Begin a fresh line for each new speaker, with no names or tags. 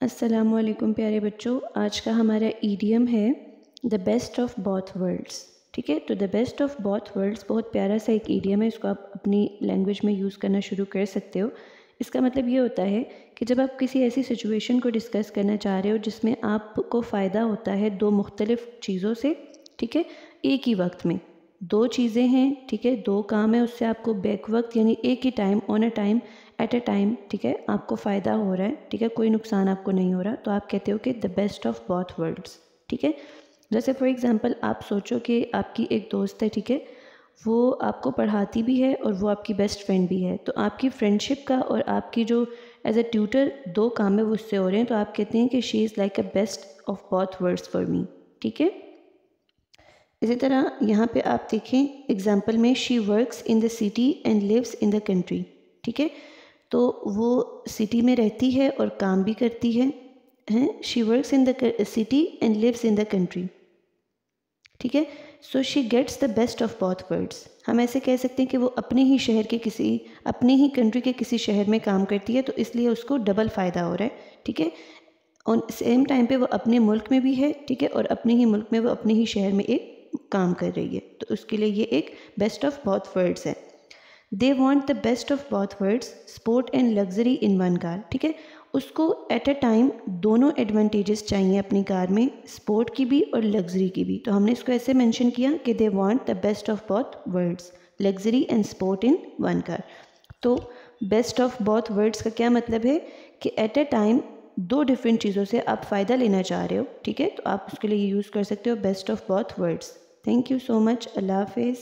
अस्सलामुअलैकुम प्यारे बच्चों, आज का हमारा ईडियम है the best of both world's. ठीक है, तो the best of both world's बहुत प्यारा सा एक ईडियम है। इसको आप अपनी लैंग्वेज में यूज़ करना शुरू कर सकते हो। इसका मतलब ये होता है कि जब आप किसी ऐसी सिचुएशन को डिस्कस करना चाह रहे हो जिसमें आपको फ़ायदा होता है दो मुख्तलिफ़ चीज़ों से, ठीक है, एक ही वक्त में दो चीज़ें हैं, ठीक है, दो काम है, उससे आपको बैक वक्त यानी एक ही time on a time at a time, ठीक है, आपको फ़ायदा हो रहा है, ठीक है, कोई नुकसान आपको नहीं हो रहा, तो आप कहते हो कि the best of both world's. ठीक है, जैसे फॉर एग्जांपल आप सोचो कि आपकी एक दोस्त है, ठीक है, वो आपको पढ़ाती भी है और वो आपकी बेस्ट फ्रेंड भी है। तो आपकी फ्रेंडशिप का और आपकी जो एज अ ट्यूटर दो काम है वो उससे हो रहे हैं, तो आप कहते हैं कि she is like a best of both world's for me. ठीक है, इसी तरह यहाँ पे आप देखें एग्जाम्पल में, she works in the city and lives in the country. ठीक है, तो वो सिटी में रहती है और काम भी करती है, हैं, she works in the city and lives in the country. ठीक है, so she gets the best of both worlds. हम ऐसे कह सकते हैं कि वो अपने ही शहर के किसी, अपने ही कंट्री के किसी शहर में काम करती है, तो इसलिए उसको डबल फ़ायदा हो रहा है। ठीक है, और सेम टाइम पे वो अपने मुल्क में भी है, ठीक है, और अपने ही मुल्क में वो अपने ही शहर में एक काम कर रही है, तो उसके लिए ये एक बेस्ट ऑफ बोथ वर्ल्ड्स है। They want the best of both world's, sport and luxury in one car. ठीक है, उसको एट अ टाइम दोनों एडवांटेजेस चाहिए अपनी कार में, स्पोर्ट की भी और लग्जरी की भी। तो हमने इसको ऐसे मेंशन किया कि they want the best of both world's, luxury and sport in one car. तो बेस्ट ऑफ बोथ वर्ल्ड्स का क्या मतलब है कि एट अ टाइम दो डिफरेंट चीज़ों से आप फ़ायदा लेना चाह रहे हो। ठीक है, तो आप उसके लिए यूज़ कर सकते हो best of both worlds. Thank you so much, अल्लाह हाफिज़।